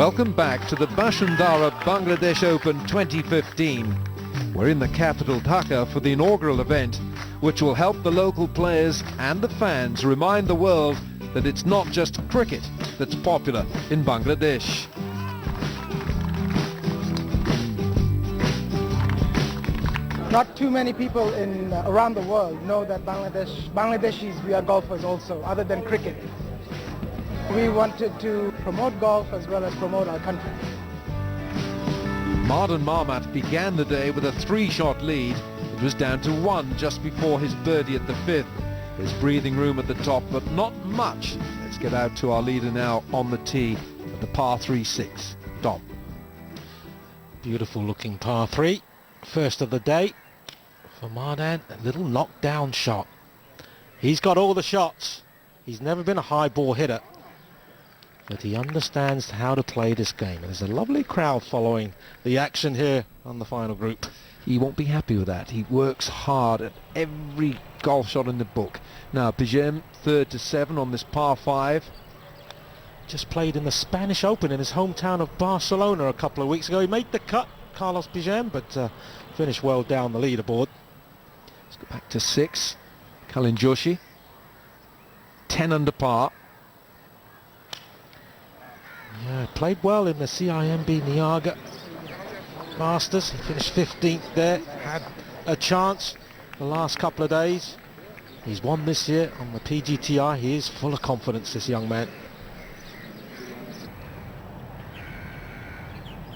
Welcome back to the Bashundhara Bangladesh Open 2015. We're in the capital Dhaka for the inaugural event, which will help the local players and the fans remind the world that it's not just cricket that's popular in Bangladesh. Not too many people around the world know that Bangladeshis, we are golfers also, other than cricket. We wanted to promote golf as well as promote our country. Mardan Marmat began the day with a 3-shot lead. It was down to 1 just before his birdie at the 5th. There's breathing room at the top, but not much. Let's get out to our leader now on the tee at the par 3-6. Dom. Beautiful looking par 3. First of the day for Mardan. A little knockdown shot. He's got all the shots. He's never been a high ball hitter, but he understands how to play this game. And there's a lovely crowd following the action here on the final group. He won't be happy with that. He works hard at every golf shot in the book. Now Pijem, 3rd to 7 on this par 5. Just played in the Spanish Open in his hometown of Barcelona a couple of weeks ago. He made the cut, Carlos Pijem, but finished well down the leaderboard. Let's go back to 6. Kalin Joshi, 10 under par. Yeah, played well in the CIMB Niaga Masters. He finished 15th there. Had a chance the last couple of days. He's won this year on the PGTI. He is full of confidence, this young man.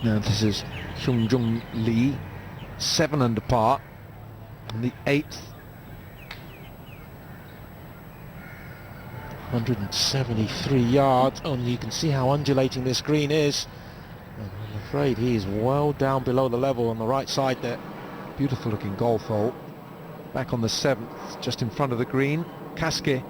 Now this is Hyunjung Lee, 7 under par, and the 8th. 173 yards. Only you can see how undulating this green is. And I'm afraid he is well down below the level on the right side there. Beautiful looking golf hole. Back on the 7th, just in front of the green. Kaske.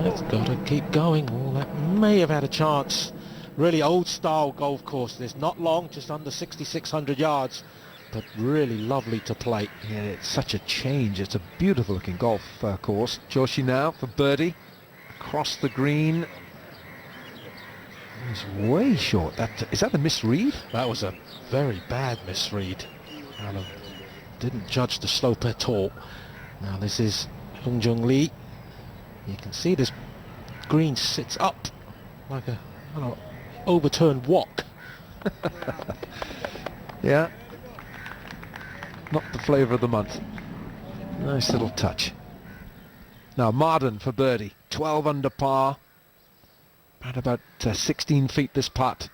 It's got to keep going. Oh, that may have had a chance. Really old style golf course. It's not long, just under 6,600 yards. But really lovely to play. Yeah, it's such a change. It's a beautiful looking golf course. Joshi now for birdie. Across the green. He's way short. Is that a misread? That was a very bad misread. Alan didn't judge the slope at all. Now this is Hyunjung Lee. You can see this green sits up like a overturned wok. Yeah. Not the flavour of the month. Nice little touch. Now Mardan for birdie, 12 under par. At about 16 feet this putt.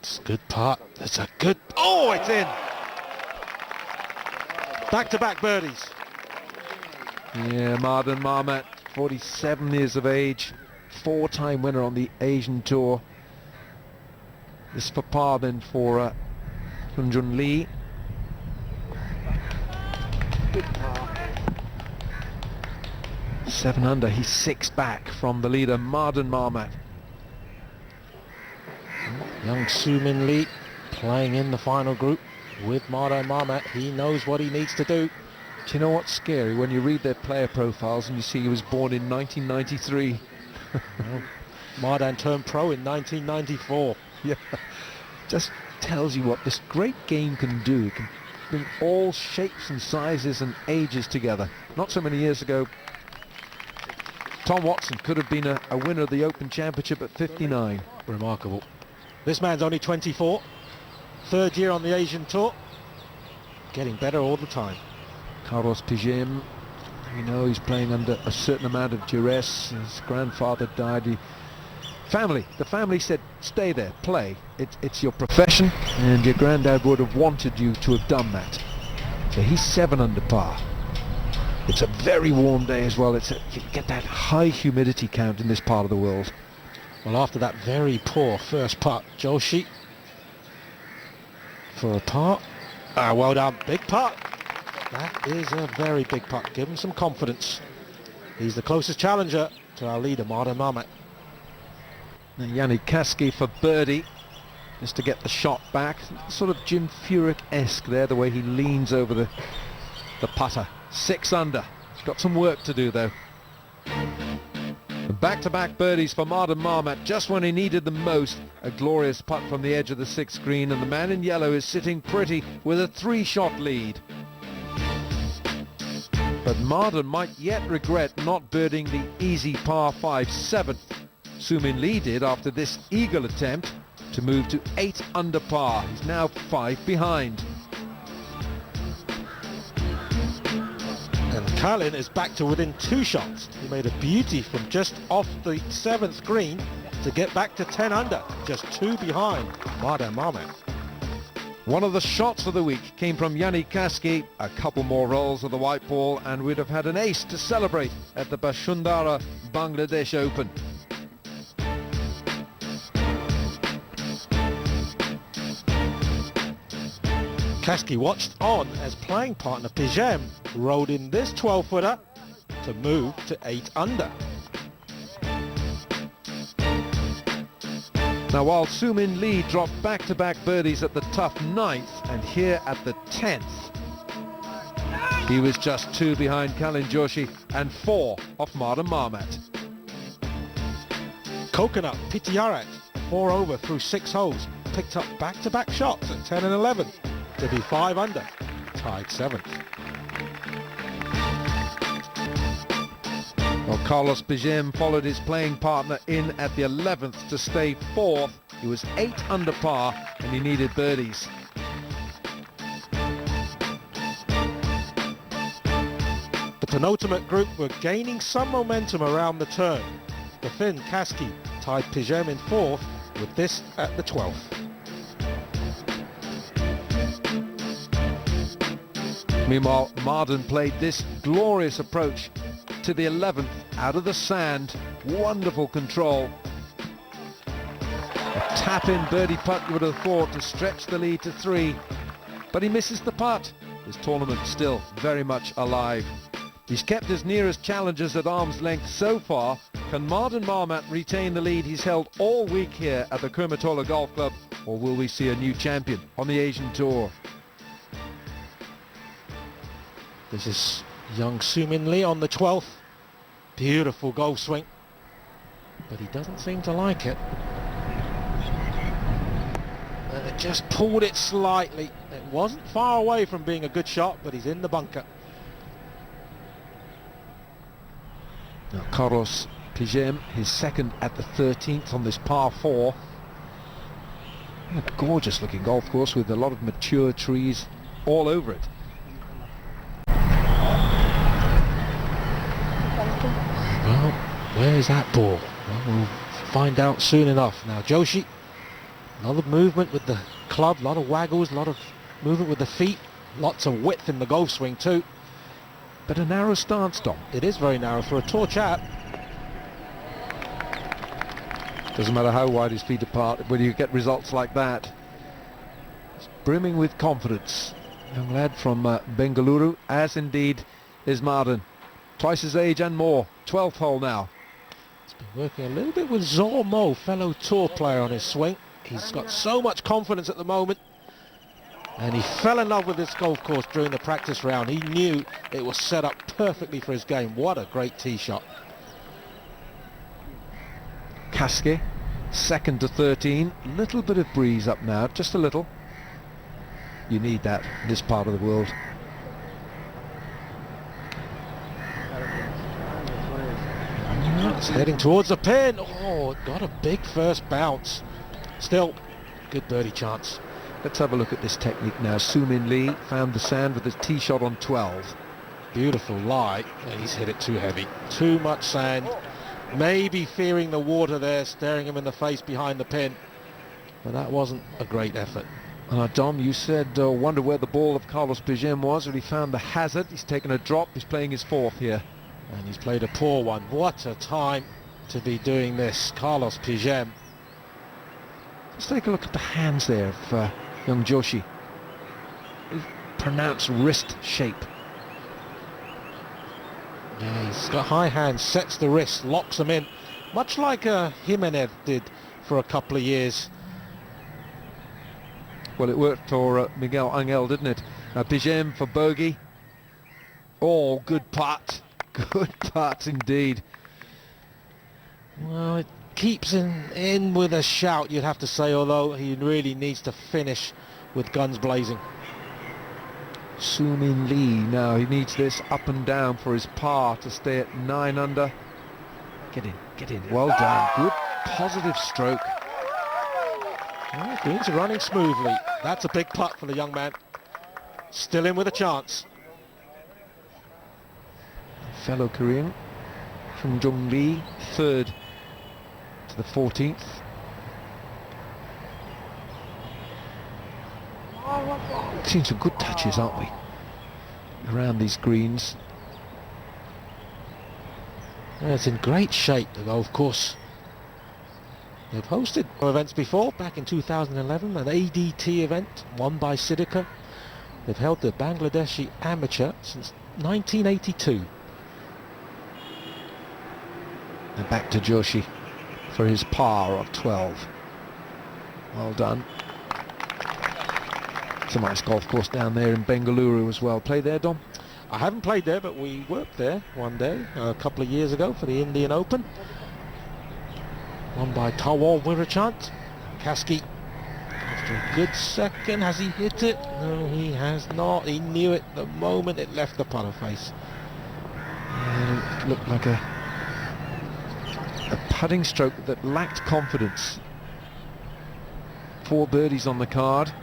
It's a good putt. It's a good... Oh, it's in! Back-to-back birdies. Yeah, Mardan Marmat, 47 years of age, 4-time winner on the Asian Tour. This for par then for Hyunjung Lee. Good par. 7 under, he's 6 back from the leader, Mardan Marmat. Young Soo-min Lee playing in the final group with Mardan Marmat. He knows what he needs to do. Do you know what's scary? When you read their player profiles and you see he was born in 1993. Well, Mardan turned pro in 1994. Yeah, just tells you what this great game can do. It can bring all shapes and sizes and ages together. Not so many years ago, Tom Watson could have been a winner of the Open Championship at 59. Remarkable. This man's only 24. 3rd year on the Asian Tour. Getting better all the time. Carlos Pijem, you know, he's playing under a certain amount of duress. His grandfather died. The family said, stay there, play. It's your profession, and your granddad would have wanted you to have done that. So he's 7 under par. It's a very warm day as well. You get that high humidity count in this part of the world. Well, after that very poor first putt, Joshi for a par. Well done, big putt. That is a very big putt. Give him some confidence. He's the closest challenger to our leader, Mardan Marmat. Now Yannick Kaske for birdie, just to get the shot back. Sort of Jim Furyk-esque there, the way he leans over the putter. 6 under. He's got some work to do though. Back-to-back birdies for Mardan Marmat just when he needed them most. A glorious putt from the edge of the 6th green, and the man in yellow is sitting pretty with a 3-shot lead. But Mardan might yet regret not birding the easy par 5-7. Soo-min Lee did after this eagle attempt to move to 8 under par. He's now 5 behind. And Kalin is back to within 2 shots. He made a beauty from just off the 7th green to get back to 10 under, just 2 behind Mardan Marmat. One of the shots of the week came from Yannick Kaski. A couple more rolls of the white ball and we'd have had an ace to celebrate at the Bashundhara Bangladesh Open. Kaski watched on as playing partner Pijem rode in this 12-footer to move to 8 under. Now while Soo-min Lee dropped back-to-back birdies at the tough 9th and here at the 10th, he was just 2 behind Kalin Joshi and 4 off Mardan Marmat. Coconut Pityarat 4 over through 6 holes, picked up back-to-back shots at 10 and 11 to be 5 under, tied 7th. Well, Carlos Pijem followed his playing partner in at the 11th to stay 4th. He was 8 under par and he needed birdies. The penultimate group were gaining some momentum around the turn. The Finn Kaski tied Pijem in 4th with this at the 12th. Meanwhile, Mardan played this glorious approach to the 11th out of the sand. Wonderful control. A tap-in birdie putt you would have thought to stretch the lead to 3. But he misses the putt. This tournament still very much alive. He's kept his nearest challengers at arm's length so far. Can Mardan Marmat retain the lead he's held all week here at the Kurmitola Golf Club, or will we see a new champion on the Asian Tour? This is young Soo-min Lee on the 12th. Beautiful golf swing, but he doesn't seem to like it. And it just pulled it slightly. It wasn't far away from being a good shot, but he's in the bunker. Now Carlos Pijem, his second at the 13th on this par 4. A gorgeous looking golf course with a lot of mature trees all over it. Well, where's that ball? Well, we'll find out soon enough. Now Joshi, a lot of movement with the club, a lot of waggles, a lot of movement with the feet, lots of width in the golf swing too. But a narrow stance, Dom. It is very narrow for a tall chap. Doesn't matter how wide his feet apart when you get results like that. It's brimming with confidence. Young lad from Bengaluru, as indeed is Mardan. Twice his age and more. 12th hole now. He's been working a little bit with Zor Mo, fellow tour player, on his swing. He's got so much confidence at the moment. And he fell in love with this golf course during the practice round. He knew it was set up perfectly for his game. What a great tee shot. Kaski, second to 13. Little bit of breeze up now, just a little. You need that in this part of the world. It's heading towards the pin. Oh, it got a big first bounce. Still, good birdie chance. Let's have a look at this technique now. Soo-min Lee found the sand with his tee shot on 12. Beautiful lie, and he's hit it too heavy. Too much sand. Maybe fearing the water there, staring him in the face behind the pin. But that wasn't a great effort. Dom, you said wonder where the ball of Carlos Pijem was when he found the hazard. He's taken a drop. He's playing his 4th here. And he's played a poor one. What a time to be doing this. Carlos Pijem. Let's take a look at the hands there of young Joshi. Pronounced wrist shape. Yeah, he's got high hands, sets the wrist, locks them in, much like Jimenez did for a couple of years. Well, it worked for Miguel Angel, didn't it? Pijem for bogey. Oh, good putt. Good putt indeed. Well, it keeps in with a shout, you'd have to say, although he really needs to finish with guns blazing. Soo-min Lee now, he needs this up and down for his par to stay at 9 under. Get in, well done, good positive stroke. Well, greens are running smoothly. That's a big putt for the young man. Still in with a chance. Fellow Korean, Chung Jung Lee, third to the 14th. Seen some good touches, aren't we, around these greens. Yeah, it's in great shape, the golf course. They've hosted events before, back in 2011, an ADT event won by Sidika. They've held the Bangladeshi Amateur since 1982. And back to Joshi for his par of 12. Well done. It's a nice golf course down there in Bengaluru as well. Play there, Dom? I haven't played there, but we worked there one day a couple of years ago for the Indian Open. Won by Tawal Wirachant. Kasky, after a good second, has he hit it? No, he has not. He knew it the moment it left the putter face. Yeah, it looked like a putting stroke that lacked confidence. 4 birdies on the card.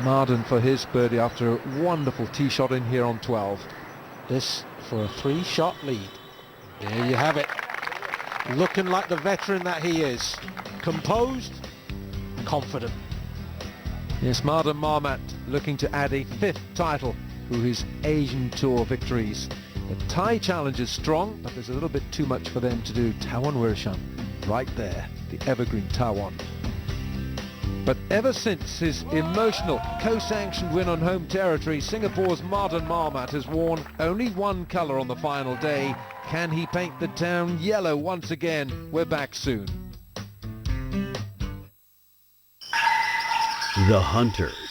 Marden for his birdie after a wonderful tee shot in here on 12. This for a 3-shot lead. There you have it. Looking like the veteran that he is. Composed, confident. Yes, Marden Marmat looking to add a 5th title through his Asian Tour victories. The Thai challenge is strong, but there's a little bit too much for them to do. Taiwan Wirishan, right there, the evergreen Taiwan. But ever since his emotional co-sanctioned win on home territory, Singapore's Marden Marmat has worn only one colour on the final day. Can he paint the town yellow once again? We're back soon. The Hunters.